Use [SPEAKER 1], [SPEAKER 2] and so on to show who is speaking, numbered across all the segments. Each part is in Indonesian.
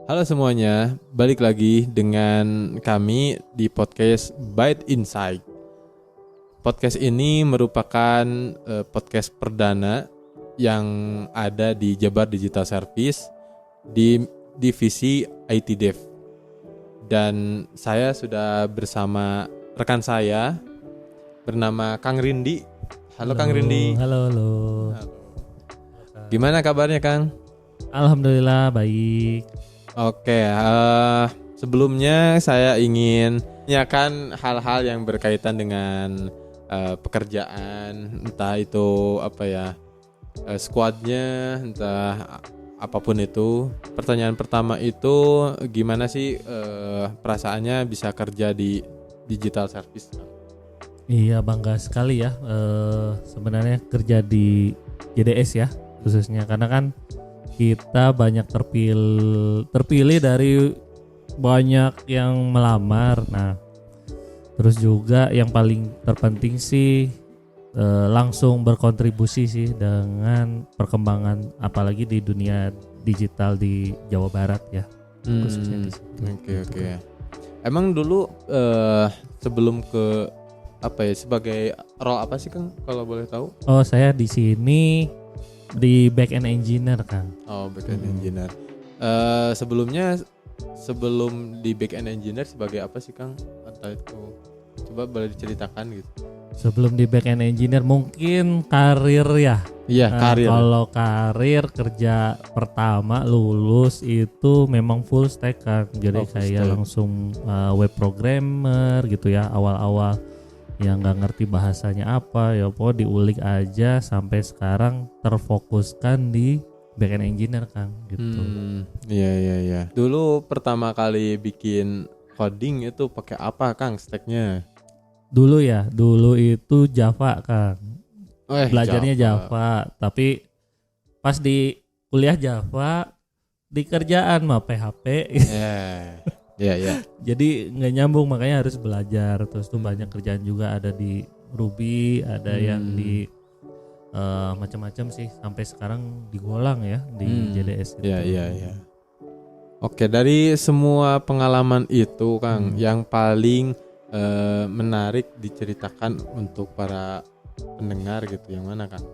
[SPEAKER 1] Halo semuanya, balik lagi dengan kami di podcast Byte Insight. Podcast ini merupakan podcast perdana yang ada di Jabar Digital Service di divisi IT Dev. Dan saya sudah bersama rekan saya bernama Kang Rindi. Halo Kang Rindi.
[SPEAKER 2] Halo.
[SPEAKER 1] Gimana kabarnya Kang?
[SPEAKER 2] Alhamdulillah baik.
[SPEAKER 1] Oke, sebelumnya saya ingin menanyakan hal-hal yang berkaitan dengan pekerjaan, entah itu squadnya, entah apapun itu. Pertanyaan pertama itu gimana sih perasaannya bisa kerja di digital service?
[SPEAKER 2] Iya, bangga sekali ya sebenarnya kerja di JDS ya khususnya, karena kan kita banyak terpilih dari banyak yang melamar. Nah, terus juga yang paling terpenting sih langsung berkontribusi sih dengan perkembangan apalagi di dunia digital di Jawa Barat ya. Khususnya di situ.
[SPEAKER 1] Oke. Emang dulu sebelum ke sebagai role apa sih Kang kalau boleh tahu?
[SPEAKER 2] Oh, saya di sini di back end engineer Kang.
[SPEAKER 1] Oh, back end engineer. Sebelum di back end engineer sebagai apa sih Kang? Atau itu coba boleh diceritakan gitu.
[SPEAKER 2] Sebelum di back end engineer mungkin karir ya.
[SPEAKER 1] Iya, karir.
[SPEAKER 2] Kalau karir kerja pertama lulus itu memang full stack kan. Jadi kayak langsung web programmer gitu ya awal-awal. Yang nggak ngerti bahasanya apa ya pokoknya diulik aja sampai sekarang terfokuskan di backend engineer Kang gitu.
[SPEAKER 1] Iya. Dulu pertama kali bikin coding itu pakai apa Kang stacknya?
[SPEAKER 2] Dulu itu Java Kang. Belajarnya Java, tapi pas di kuliah Java di kerjaan mah PHP. Iya. Jadi nggak nyambung, makanya harus belajar. Terus tuh banyak kerjaan juga ada di Ruby, ada yang di macam-macam sih. Sampai sekarang digolang ya di JDS itu.
[SPEAKER 1] Iya. Oke, dari semua pengalaman itu Kang, yang paling menarik diceritakan untuk para pendengar gitu, yang mana Kang?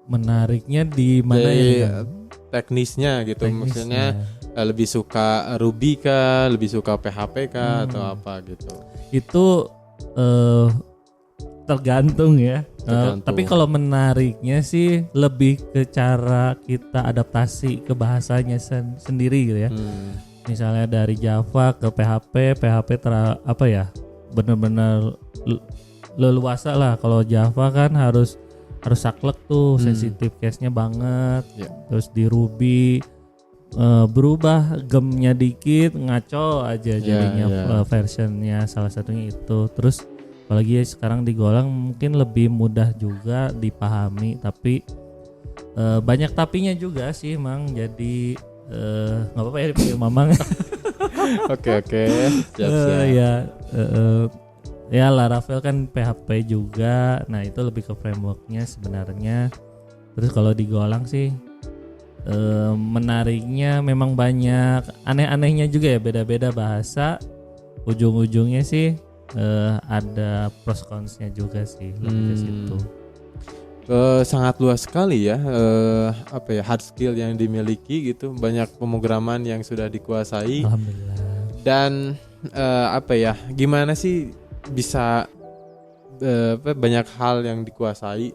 [SPEAKER 2] Menariknya di mana ya?
[SPEAKER 1] Teknisnya gitu, maksudnya lebih suka Ruby kah, lebih suka PHP kah, atau apa gitu? Itu
[SPEAKER 2] tergantung ya. Tapi kalau menariknya sih lebih ke cara kita adaptasi ke bahasanya sendiri gitu ya. Misalnya dari Java ke PHP benar-benar leluasa lah. Kalau Java kan harus saklek tuh, sensitif case-nya banget. Terus di Ruby berubah gemnya dikit ngaco aja jadinya versionnya, salah satunya itu. Terus apalagi sekarang digolang mungkin lebih mudah juga dipahami, tapi banyak tapinya juga sih Mang, jadi nggak apa-apa ya dipanggil Mamang.
[SPEAKER 1] Oke. Siap.
[SPEAKER 2] Ya Laravel kan PHP juga, nah itu lebih ke frameworknya sebenarnya. Terus kalau digolang sih menariknya memang banyak aneh-anehnya juga ya, beda-beda bahasa, ujung-ujungnya sih ada pros consnya juga sih lebih ke situ.
[SPEAKER 1] Sangat luas sekali ya hard skill yang dimiliki gitu, banyak pemrograman yang sudah dikuasai.
[SPEAKER 2] Alhamdulillah.
[SPEAKER 1] Dan gimana sih bisa banyak hal yang dikuasai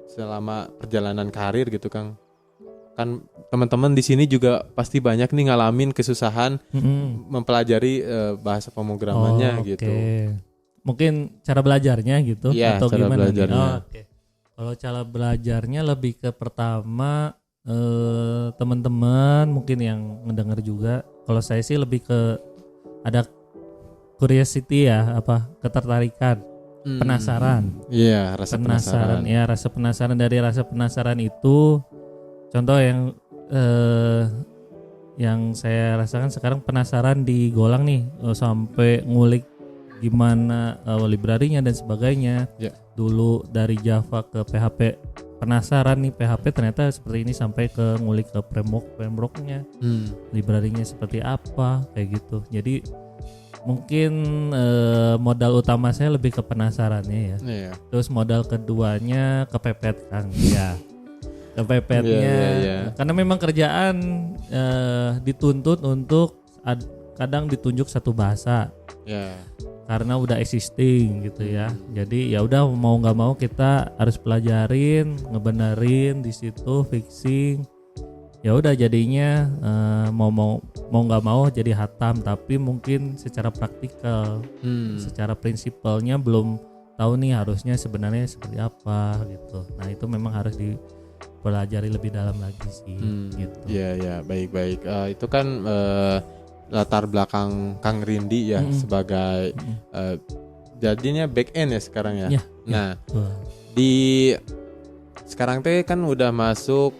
[SPEAKER 1] selama perjalanan karir gitu Kang. Kan teman-teman di sini juga pasti banyak nih ngalamin kesusahan mempelajari bahasa pemrogramannya gitu.
[SPEAKER 2] Mungkin cara belajarnya gitu atau
[SPEAKER 1] cara
[SPEAKER 2] gimana?
[SPEAKER 1] Belajarnya.
[SPEAKER 2] Kalau cara belajarnya lebih ke pertama teman-teman mungkin yang ngedenger juga. Kalau saya sih lebih ke ada curiosity ya, ketertarikan, penasaran.
[SPEAKER 1] Iya, rasa penasaran.
[SPEAKER 2] Ya, rasa penasaran. Dari rasa penasaran itu contoh yang saya rasakan sekarang, penasaran di Golang nih, sampai ngulik gimana library-nya dan sebagainya. Dulu dari Java ke PHP penasaran nih PHP ternyata seperti ini, sampai ke ngulik ke frameworknya, library-nya seperti apa kayak gitu. Jadi mungkin modal utama saya lebih ke penasarannya ya.
[SPEAKER 1] Iya.
[SPEAKER 2] Terus modal keduanya kepepet Kang. Ya. Kepepetnya karena memang kerjaan dituntut untuk kadang ditunjuk satu bahasa.
[SPEAKER 1] Ya.
[SPEAKER 2] Karena udah existing gitu ya. Jadi ya udah mau nggak mau kita harus pelajarin, ngebenerin di situ, fixing. Ya udah jadinya mau nggak mau jadi hatam, tapi mungkin secara praktikal, secara prinsipalnya belum tahu nih harusnya sebenarnya seperti apa gitu. Nah itu memang harus dipelajari lebih dalam lagi sih gitu.
[SPEAKER 1] Iya, baik. Itu kan latar belakang Kang Rindi ya sebagai jadinya back end ya sekarang ya. Nah, di sekarang teh kan udah masuk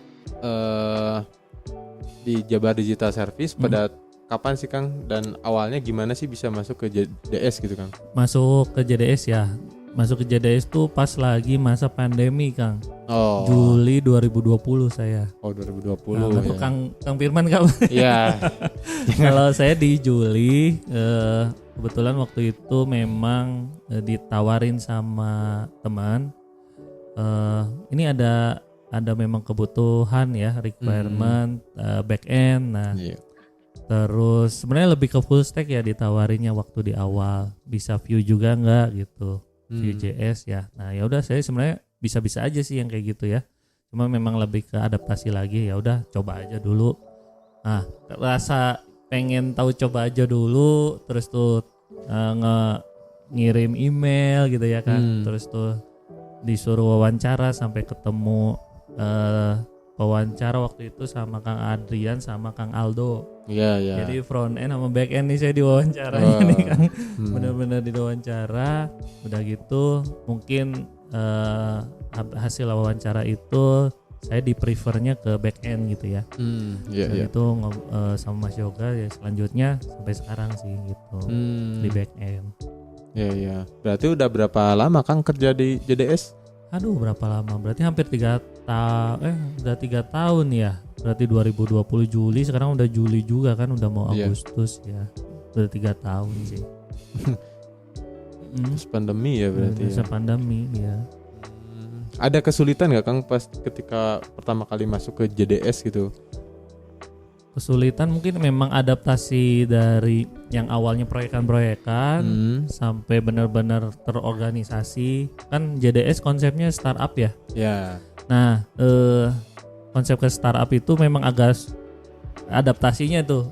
[SPEAKER 1] di Jabar Digital Service pada kapan sih Kang, dan awalnya gimana sih bisa masuk ke JDS gitu Kang?
[SPEAKER 2] Masuk ke JDS ya. Masuk ke JDS tuh pas lagi masa pandemi Kang.
[SPEAKER 1] Oh.
[SPEAKER 2] Juli 2020 saya.
[SPEAKER 1] Oh 2020
[SPEAKER 2] nah,
[SPEAKER 1] ya.
[SPEAKER 2] Kang Firman kamu.
[SPEAKER 1] Iya.
[SPEAKER 2] Kalau saya di Juli kebetulan waktu itu memang ditawarin sama teman. Ini ada memang kebutuhan ya, requirement back end. Nah. Terus sebenarnya lebih ke full stack ya ditawarinnya waktu di awal. Bisa view juga enggak gitu. Vue.js ya. Nah, ya udah saya sebenarnya bisa-bisa aja sih yang kayak gitu ya. Cuma memang lebih ke adaptasi lagi, ya udah coba aja dulu. Nah, rasa pengen tahu coba aja dulu, terus tuh ngirim email gitu ya kan. Terus tuh disuruh wawancara sampai ketemu wawancara waktu itu sama Kang Adrian sama Kang Aldo.
[SPEAKER 1] Iya.
[SPEAKER 2] Jadi front end sama back end nih saya diwawancara nih Kang. Benar-benar diwawancara. Udah gitu mungkin hasil wawancara itu saya di-prefernya ke back end gitu ya. Itu sama Mas Yoga ya selanjutnya sampai sekarang sih gitu. Di back end.
[SPEAKER 1] Iya. Berarti udah berapa lama Kang kerja di JDS?
[SPEAKER 2] Aduh berapa lama? Berarti hampir 3 tahun ya. Berarti 2020 Juli, sekarang udah Juli juga kan, udah mau Agustus ya. Udah 3 tahun sih.
[SPEAKER 1] Terus pandemi ya berarti.
[SPEAKER 2] Pandemi ya.
[SPEAKER 1] Ada kesulitan nggak Kang pas ketika pertama kali masuk ke JDS gitu?
[SPEAKER 2] Kesulitan mungkin memang adaptasi dari yang awalnya proyekan sampai benar-benar terorganisasi. Kan JDS konsepnya startup ya.
[SPEAKER 1] Ya.
[SPEAKER 2] Nah, konsep ke startup itu memang agak adaptasinya tuh.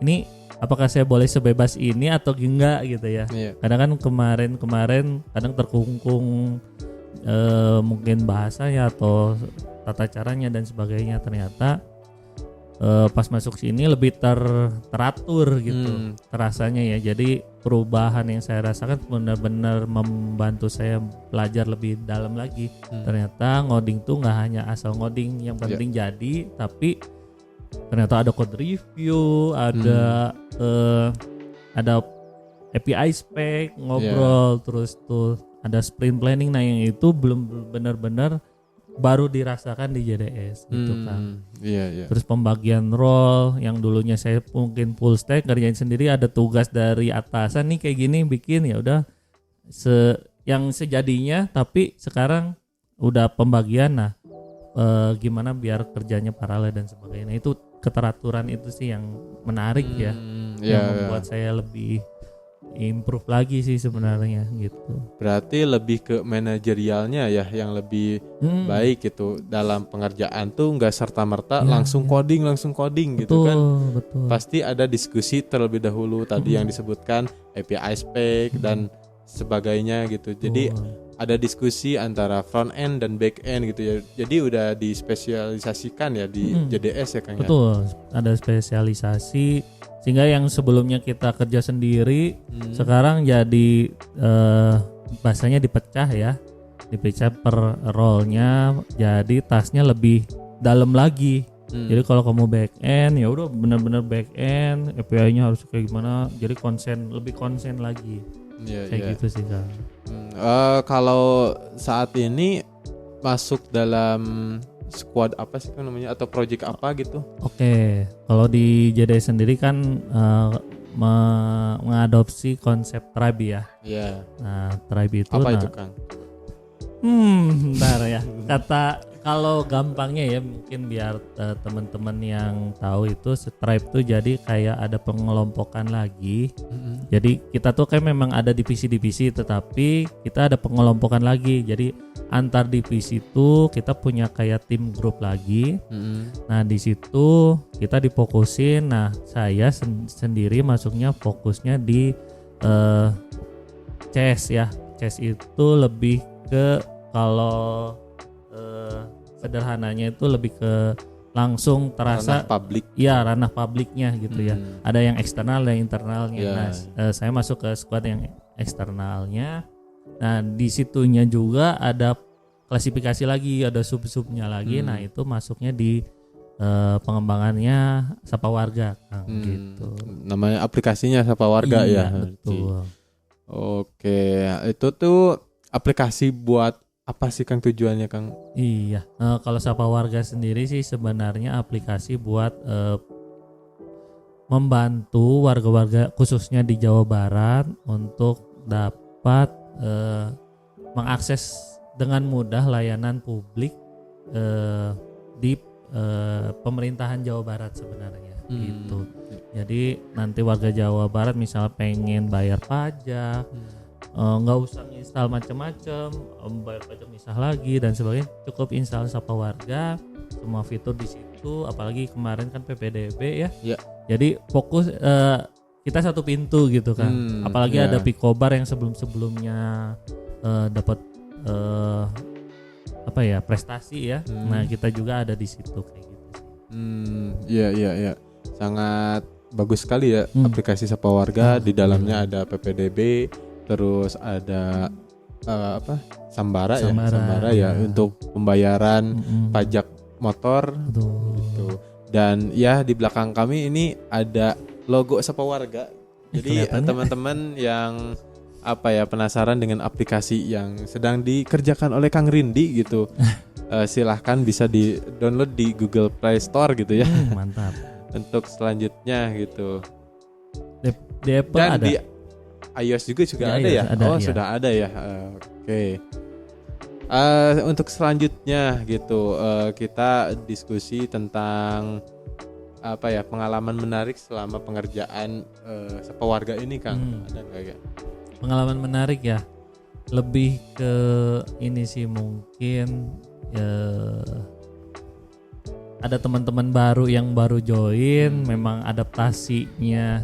[SPEAKER 2] Ini apakah saya boleh sebebas ini atau enggak gitu ya. Kadang kan kemarin kadang terkungkung mungkin bahasanya atau tata caranya dan sebagainya. Ternyata pas masuk sini lebih teratur gitu terasanya ya. Jadi perubahan yang saya rasakan benar-benar membantu saya belajar lebih dalam lagi. Ternyata ngoding tuh nggak hanya asal ngoding yang penting jadi, tapi ternyata ada code review, ada API spec, ngobrol, terus tuh ada sprint planning. Nah yang itu belum benar-benar baru dirasakan di JDS gitu kan. Terus pembagian role yang dulunya saya mungkin full stack ngerjain sendiri, ada tugas dari atasan nih kayak gini bikin, ya udah yang sejadinya, tapi sekarang udah pembagian. Nah gimana biar kerjanya paralel dan sebagainya. Nah, itu keteraturan itu sih yang menarik ya. Yang membuat saya lebih improve lagi sih sebenarnya gitu.
[SPEAKER 1] Berarti lebih ke manajerialnya ya yang lebih baik gitu. Dalam pengerjaan tuh nggak serta-merta langsung coding gitu kan.
[SPEAKER 2] Betul.
[SPEAKER 1] Pasti ada diskusi terlebih dahulu tadi yang disebutkan API spec dan sebagainya gitu. Jadi ada diskusi antara front end dan back end gitu ya. Jadi udah dispesialisasikan ya di JDS ya Kang.
[SPEAKER 2] Betul, ada spesialisasi sehingga yang sebelumnya kita kerja sendiri sekarang jadi bahasanya dipecah ya. Dipecah per role-nya, jadi tasknya lebih dalam lagi. Jadi kalau kamu back end ya udah benar-benar back end, API-nya harus kayak gimana. Jadi lebih konsen lagi. Kayak gitu sih Kang.
[SPEAKER 1] Kalau saat ini masuk dalam squad apa sih kan namanya atau project apa gitu?
[SPEAKER 2] Oke, kalau di JDS sendiri kan mengadopsi konsep tribe ya.
[SPEAKER 1] Iya.
[SPEAKER 2] Nah, tribe itu
[SPEAKER 1] Apa itu, Kang?
[SPEAKER 2] Bentar ya. Kata kalau gampangnya ya mungkin biar teman-teman yang tahu itu tribe tuh jadi kayak ada pengelompokan lagi. Jadi kita tuh kayak memang ada divisi-divisi tetapi kita ada pengelompokan lagi. Jadi antar divisi itu kita punya kayak tim grup lagi. Nah, di situ kita difokusin. Nah, saya sendiri masuknya fokusnya di chess ya. Chess itu lebih ke kalau sederhananya itu lebih ke langsung terasa
[SPEAKER 1] ranah publik.
[SPEAKER 2] Iya, ranah publiknya gitu ya. Ada yang eksternal dan internalnya.
[SPEAKER 1] Yeah.
[SPEAKER 2] Nah, saya masuk ke squad yang eksternalnya. Nah, di situnya juga ada klasifikasi lagi, ada sub-subnya lagi. Nah, itu masuknya di pengembangannya Sapa Warga, Kang, gitu.
[SPEAKER 1] Namanya aplikasinya Sapa Warga
[SPEAKER 2] Iya,
[SPEAKER 1] ya.
[SPEAKER 2] betul.
[SPEAKER 1] Oke, itu tuh aplikasi buat apa sih, Kang, tujuannya, Kang?
[SPEAKER 2] Iya, kalau Sapa Warga sendiri sih sebenarnya aplikasi buat membantu warga-warga khususnya di Jawa Barat untuk dapat mengakses dengan mudah layanan publik di pemerintahan Jawa Barat sebenarnya gitu. Jadi nanti warga Jawa Barat misal pengen bayar pajak, nggak usah install macam-macam, bayar pajak misal lagi dan sebagainya, cukup install Sapa Warga, semua fitur di situ. Apalagi kemarin kan PPDB ya. Jadi fokus kita satu pintu gitu kan. Apalagi ada Picobar yang sebelum-sebelumnya dapat apa ya, prestasi ya. Nah, kita juga ada di situ kayak gitu sih.
[SPEAKER 1] Iya. Sangat bagus sekali ya aplikasi Sapa Warga. Di dalamnya ada PPDB, terus ada Sambara ya untuk pembayaran pajak motor. Gitu. Dan ya di belakang kami ini ada logo Sapa Warga. Jadi teman-teman yang penasaran dengan aplikasi yang sedang dikerjakan oleh Kang Rindi gitu, silahkan bisa di-download di Google Play Store gitu ya.
[SPEAKER 2] Mantap.
[SPEAKER 1] Untuk selanjutnya gitu.
[SPEAKER 2] Di Apple
[SPEAKER 1] dan
[SPEAKER 2] ada.
[SPEAKER 1] Di iOS juga ada ya?
[SPEAKER 2] Ada, iya.
[SPEAKER 1] Sudah ada ya. Oke. Untuk selanjutnya gitu, kita diskusi tentang pengalaman menarik selama pengerjaan Sapa Warga ini, Kang. Ada nggak ya?
[SPEAKER 2] Pengalaman menarik ya, lebih ke ini sih mungkin ada teman-teman baru yang baru join, memang adaptasinya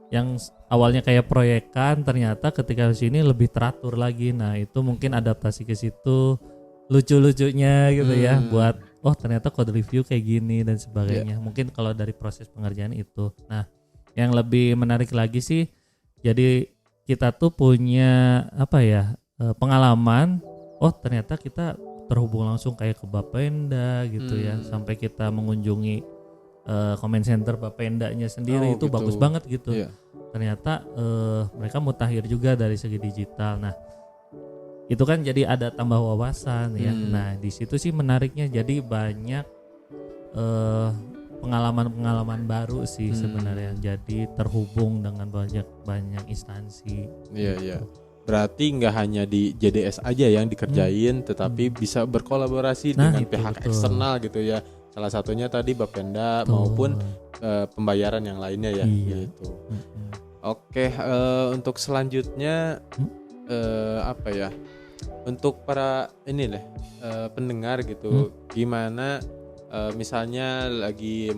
[SPEAKER 2] yang awalnya kayak proyekan ternyata ketika di sini lebih teratur lagi. Nah, itu mungkin adaptasi ke situ lucu-lucunya gitu ya, buat ternyata code review kayak gini dan sebagainya. Mungkin kalau dari proses pengerjaan itu. Nah, yang lebih menarik lagi sih, jadi kita tuh punya pengalaman, ternyata kita terhubung langsung kayak ke Bapenda gitu ya, sampai kita mengunjungi comment center Bapendanya sendiri. Itu gitu. Bagus banget gitu. Ternyata mereka mutakhir juga dari segi digital. Nah, itu kan jadi ada tambah wawasan ya. Nah, di situ sih menariknya, jadi banyak pengalaman-pengalaman baru sih sebenarnya. Jadi terhubung dengan banyak instansi.
[SPEAKER 1] Iya. Berarti nggak hanya di JDS aja yang dikerjain, tetapi bisa berkolaborasi dengan pihak eksternal gitu ya. Salah satunya tadi Bapenda maupun pembayaran yang lainnya ya. Gitu. Oke, untuk selanjutnya untuk para pendengar gitu, gimana misalnya lagi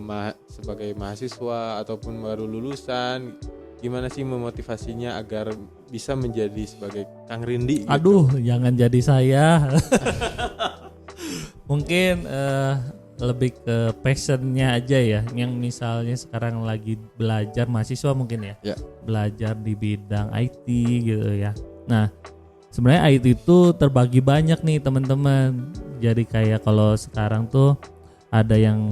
[SPEAKER 1] sebagai mahasiswa ataupun baru lulusan, gimana sih memotivasinya agar bisa menjadi sebagai Kang Rindi gitu?
[SPEAKER 2] Aduh, jangan jadi saya. Mungkin lebih ke passionnya aja ya, yang misalnya sekarang lagi belajar mahasiswa mungkin ya. Belajar di bidang IT gitu ya. Nah, sebenarnya IT itu terbagi banyak nih teman-teman. Jadi kayak kalau sekarang tuh ada yang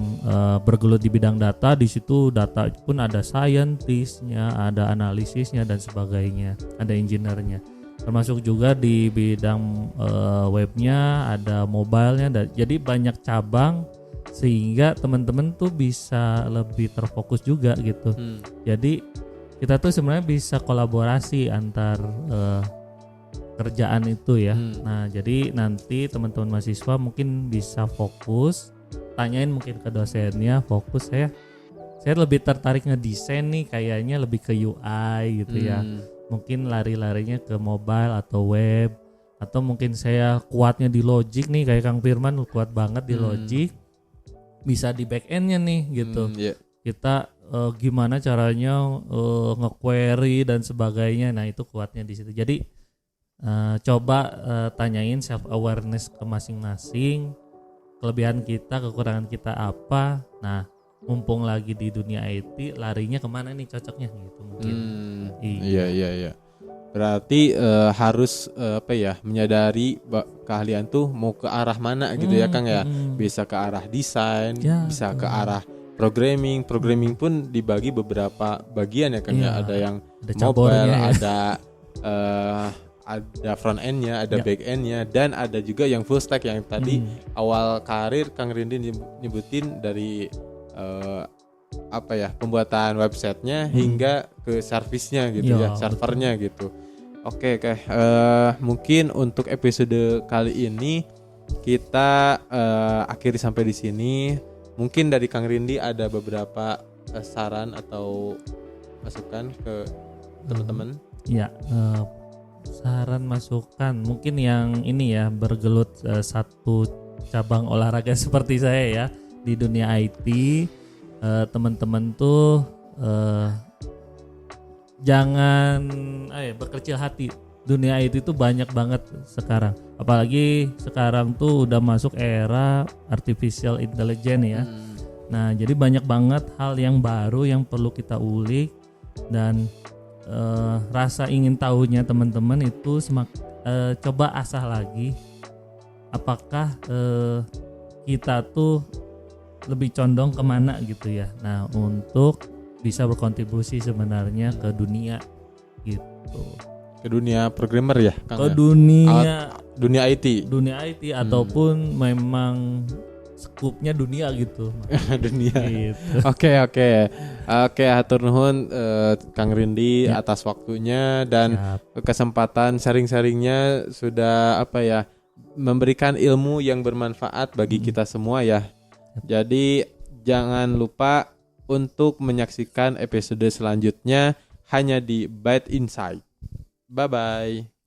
[SPEAKER 2] bergelut di bidang data, di situ data pun ada scientist-nya, ada analisisnya dan sebagainya, ada engineer-nya. termasuk juga di bidang webnya, ada mobilenya, jadi banyak cabang sehingga teman-teman tuh bisa lebih terfokus juga gitu. Jadi kita tuh sebenarnya bisa kolaborasi antar kerjaan itu ya. Nah, jadi nanti teman-teman mahasiswa mungkin bisa fokus, tanyain mungkin ke dosennya, fokus saya lebih tertarik ngedesain nih, kayaknya lebih ke UI gitu ya. Mungkin lari-larinya ke mobile atau web, atau mungkin saya kuatnya di logic nih, kayak Kang Firman kuat banget di logic, bisa di back end-nya nih gitu. Kita gimana caranya nge-query dan sebagainya. Nah, itu kuatnya di situ. Jadi coba tanyain self awareness ke masing-masing, kelebihan kita, kekurangan kita apa. Nah, mumpung lagi di dunia IT, larinya kemana nih cocoknya gitu mungkin.
[SPEAKER 1] Iya. Berarti harus menyadari keahlian tuh mau ke arah mana gitu ya Kang ya. Bisa ke arah desain, bisa ke arah programming pun dibagi beberapa bagian ya Kang ya. Ada yang mobile, ada front end-nya, ada back end-nya, dan ada juga yang full stack yang tadi awal karir Kang Rindi nyebutin dari pembuatan websitenya hingga ke servisnya gitu ya, servernya gitu. Oke. Mungkin untuk episode kali ini kita akhiri sampai di sini. Mungkin dari Kang Rindi ada beberapa saran atau masukan ke teman-teman.
[SPEAKER 2] Ya, saran masukan mungkin yang ini ya, bergelut satu cabang olahraga seperti saya ya di dunia IT, teman-teman tuh jangan berkecil hati. Dunia IT itu banyak banget sekarang, apalagi sekarang tuh udah masuk era artificial intelligence ya. Nah, jadi banyak banget hal yang baru yang perlu kita ulik, dan rasa ingin tahunya teman-teman itu coba asah lagi, apakah kita tuh lebih condong kemana gitu ya. Nah, untuk bisa berkontribusi sebenarnya ke dunia gitu,
[SPEAKER 1] ke dunia programmer ya Kang,
[SPEAKER 2] ke
[SPEAKER 1] dunia IT
[SPEAKER 2] ataupun memang skupnya dunia gitu.
[SPEAKER 1] Dunia
[SPEAKER 2] gitu.
[SPEAKER 1] Oke, hatur nuhun Kang Rindi atas waktunya dan kesempatan sharing-sharingnya, sudah memberikan ilmu yang bermanfaat bagi kita semua ya. Jadi jangan lupa untuk menyaksikan episode selanjutnya hanya di Byte Insight. Bye bye.